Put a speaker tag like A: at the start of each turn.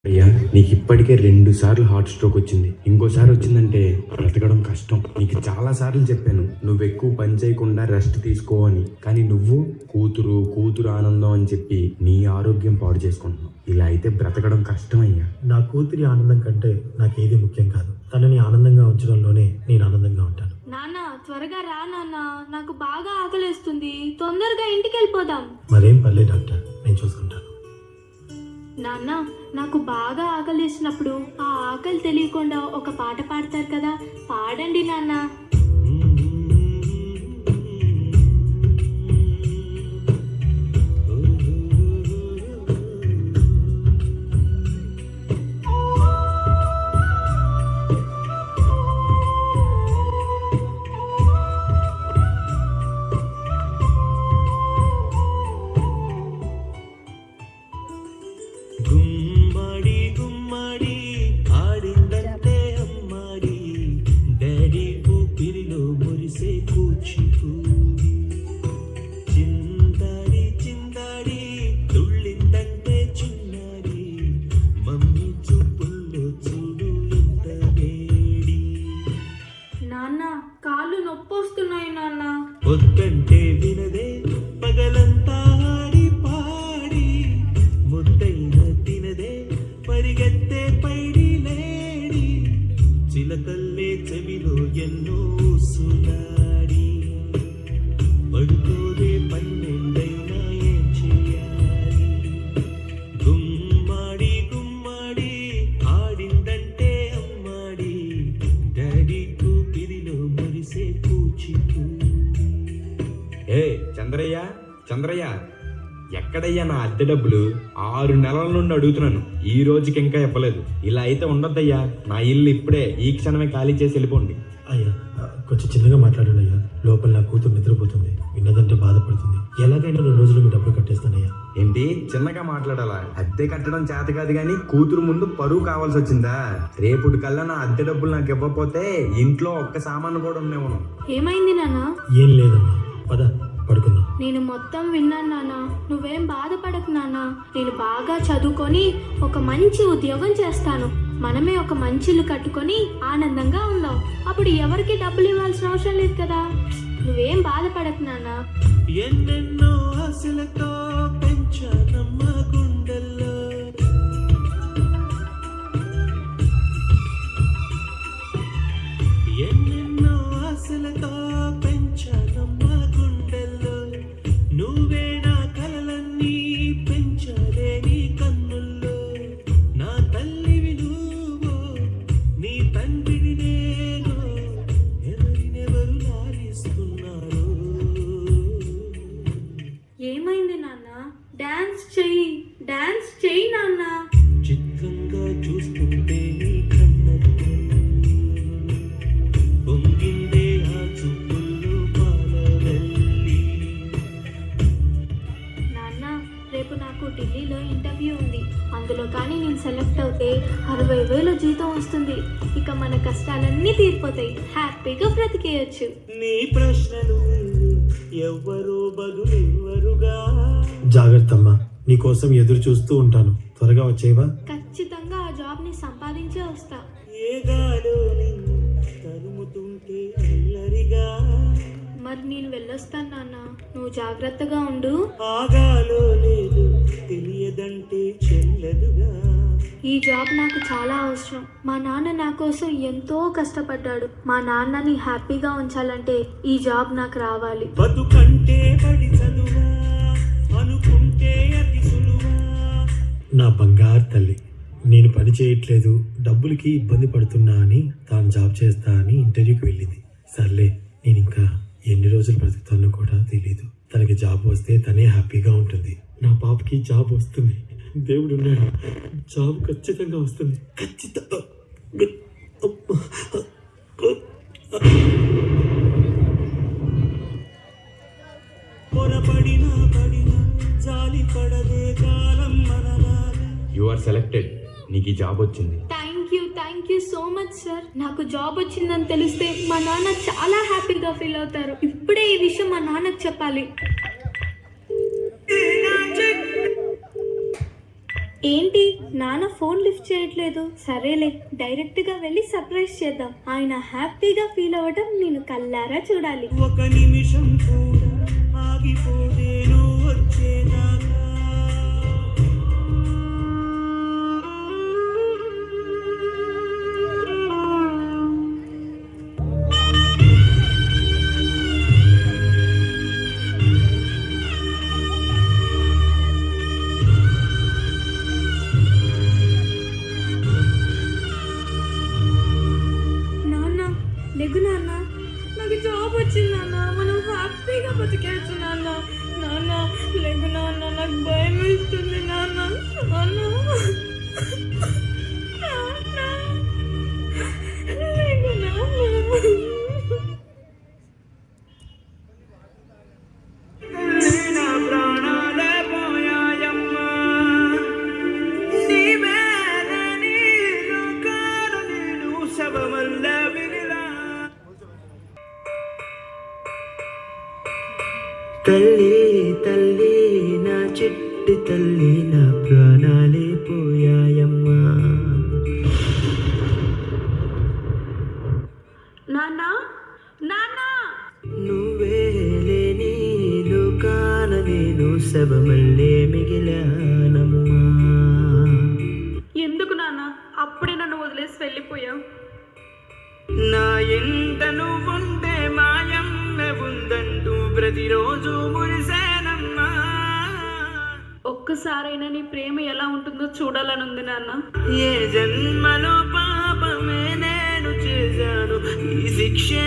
A: అయ్యా, నీకు ఇప్పటికే 2 సార్లు హార్ట్ స్ట్రోక్ వచ్చింది. ఇంకోసారి వచ్చిందంటే బ్రతకడం కష్టం. నీకు చాలా సార్లు చెప్పాను నువ్వు ఎక్కువ పని చేయకుండా రెస్ట్ తీసుకో అని. కానీ నువ్వు కూతురు ఆనందం అని చెప్పి నీ ఆరోగ్యం పాడు చేసుకుంటున్నావు. ఇలా అయితే బ్రతకడం కష్టం అయ్యా.
B: నా కూతురి ఆనందం కంటే నాకేది ముఖ్యం కాదు. తనని ఆనందంగా ఉంచడంలోనే నేను ఆనందంగా ఉంటాను.
C: నాన్న త్వరగా రా నాన్న, నాకు బాగా ఆకలేస్తుంది. తొందరగా ఇంటికి వెళ్ళిపోదాం.
B: మరేం పర్లేదు డాక్టర్, నేను చూసుకుంటాను.
C: నాన్న, నాకు బాగా ఆకలేసినప్పుడు ఆ ఆకలి తెలియకుండా ఒక పాట పాడతారు కదా, పాడండి నాన్న.
D: గుమ్మడి గుమ్మడి ఆడిందంటే అమ్మాడి, డాడీ ఊపిరిలో మురిసే కూచిపూడి. చిందాడి చిందాడి తుళ్ళిందంటే చిన్నాడి, మమ్మీ చూపుల్లో చూడు ఎంత వేడి.
C: నాన్న, కాళ్ళు నొప్పొస్తున్నాయి నాన్న.
D: వద్దంటే వినదే పగలంతా ఆడి పాడి, ముద్దైన తినదే పరిగెత్తే పైడి లేడి, చిలకల్లే చెవిలో ఎన్నో సునాడి. పడుకోదే 12 ఏం చేయాలి? గుమ్మాడి గుమ్మాడి ఆడిందంటే అమ్మాడి, డాడీ కూపిరిలో మురిసే కూచిపూడి.
A: ఏ చంద్రయ్య, ఎక్కడయ్యా నా అద్దె డబ్బులు? 6 నెలల నుండి అడుగుతున్నాను, ఈ రోజుకి ఇంకా ఇవ్వలేదు. ఇలా అయితే ఉండొద్దయ్యా. నా ఇల్లు ఇప్పుడే ఈ క్షణమే ఖాళీ చేసి వెళ్ళిపోండి.
B: అయ్యా, కొంచెం చిన్నగా మాట్లాడండి అయ్యా. లోపల నా కూతురు నిద్రపోతుంది, విన్నదంటే బాధపడుతుంది. ఎలాగైనా 2 రోజులు మీ డబ్బులు కట్టేస్తానయ్యా.
A: ఏంటి చిన్నగా మాట్లాడాలా? అద్దె కట్టడం చేత కాదు కానీ కూతురు ముందు పరువు కావాల్సి వచ్చిందా? రేపుటి కల్లా నా అద్దె డబ్బులు నాకు ఇవ్వకపోతే ఇంట్లో ఒక్క సామాను కూడా ఉండేవను.
C: ఏమైంది నాన్న?
B: ఏం లేదమ్మా, పద పడుకుందాం.
C: నేను మొత్తం విన్నాను నాన్న, నువ్వేం బాధపడకు నాన్న. నేను బాగా చదువుకొని ఒక మంచి ఉద్యోగం చేస్తాను. మనమే ఒక మంచి ఇల్లు కట్టుకొని ఆనందంగా ఉందాం. అప్పుడు ఎవరికి డబ్బులు ఇవ్వాల్సిన అవసరం లేదు కదా. నువ్వేం బాధపడకు నాన్న.
D: ఎన్నెన్నో ఆశలతో పెంచానమ్మ గుండెల్లో, ఎన్నెన్నో ఆశలతో పెంచానమ్మ గుండెల్లో, నువ్వే నా కలలన్నీ పెంచాలే నీ కన్నుల్లో. నా తల్లివి నువ్వో, నీ తండ్రిని నేను, ఎవరినెవరు లాలిస్తున్నారు.
C: ఏమైంది నాన్న? డాన్స్ చెయ్యి నాన్న.
D: చిత్రంగా చూస్తుంటే నీ కన్నట్టు పొంగిందే ఆ చూపుల్లో పాలవెల్లి.
C: నాన్న, రేపు నాకు ఢిల్లీలో ఇంటర్వ్యూ ఉంది. అందులో కానీ నేను సెలెక్ట్ అవుతే 60,000 జీతం వస్తుంది. ఇక మన కష్టాలన్నీ తీరిపోతాయి, హ్యాపీగా బ్రతికేయచ్చు.
D: నీ ప్రశ్నలు ఎవ్వరూ బదులెవ్వరుగా.
B: జాగ్రత్త అమ్మా, నీకోసం ఎదురు చూస్తూ ఉంటాను. త్వరగా వచ్చేవా?
C: ఖచ్చితంగా ఆ జాబ్ని సంపాదించే వస్తా.
D: ఏ గాలో నిన్ను తరుముతుంటే అల్లరిగా,
C: మరి నేను వెళ్ళొస్తాను నాన్న, నువ్వు జాగ్రత్తగా ఉండు.
D: ఆగాలో లేదు తెలియదంటే చెల్లదుగా.
C: ఈ జాబ్ నాకు చాలా అవసరం. మా నాన్న నా కోసం ఎంతో కష్టపడ్డాడు. మా నాన్నని హ్యాపీగా ఉంచాలంటే ఈ జాబ్ నాకు రావాలి.
D: బతుకంటే పడి చదువా, అనుకుంటే అతి సులువా.
B: నా బంగారు తల్లి, నేను పని చేయట్లేదు, డబ్బులకి ఇబ్బంది పడుతున్నా అని తాను జాబ్ చేస్తా అని ఇంటర్వ్యూకి వెళ్ళింది. సర్లే, నేను ఇంకా ఎన్ని రోజులు బ్రతుకుతానో కూడా తెలీదు. తనకి జాబ్ వస్తే తనే హ్యాపీగా ఉంటుంది. నా పాపకి జాబ్ వస్తుంది, దేవుడు ఉన్నాడు. జాబ్ ఖచ్చితంగా వస్తుంది, ఖచ్చితంగా.
D: పొరపడినా పడినా జాలి పడదే కాలం మనలాగా.
A: You are selected. నీకు ఈ జాబ్ వచ్చింది.
C: Thank you so much sir. నాకు జాబ్ వచ్చిందని తెలిస్తే మా నాన్న చాలా హ్యాపీగా ఫీల్ అవుతారు. ఇప్పుడే ఈ విషయం మా నాన్నకు చెప్పాలి. ఏంటి నాన్న ఫోన్ లిఫ్ట్ చేయట్లేదు? సరేలే, డైరెక్ట్గా వెళ్ళి సర్ప్రైజ్ చేద్దాం. ఆయన హ్యాపీగా ఫీల్ అవ్వడం నేను కళ్ళారా చూడాలి.
D: ఒక నిమిషం కూడా ఆగిపోతే నువ్వు వచ్చేదాకా
C: నాన్న లెగు నాన్న, నాకు జాబ్ వచ్చింది నాన్న, మనం హ్యాపీగా బతికేచ్చు నాన్న. నాన్న లెగు నాన్న, నాకు భయం వేస్తుంది నాన్న. నాన్న నాన్న, లెగు నాన్న.
D: నా ప్రాణాలే పోయాయమ్మా, నీవేనని లోకాన నేను శవమల్ల వినిలా. తల్లి తల్లి నా చిట్టి తల్లి, నా ప్రాణాలే పోయాయమ్మా.
C: నాన్న నాన్న,
D: నువ్వే లేని లోకాన నేను శవమల్లే మిగిలానమ్మా.
C: ఎందుకు నాన్న అప్పుడే నన్ను వదిలేసి వెళ్ళిపోయావు?
D: నా ఇంట నువ్వుంటే మాయమ్మె ఉందంటూ ప్రతిరోజు మురిసేనమ్మా.
C: ఒక్కసారైనా నీ ప్రేమ ఎలా ఉంటుందో చూడాలనుంది నాన్న.
D: ఏ జన్మలో పాపమే నేను చేశాను, ఈ శిక్షే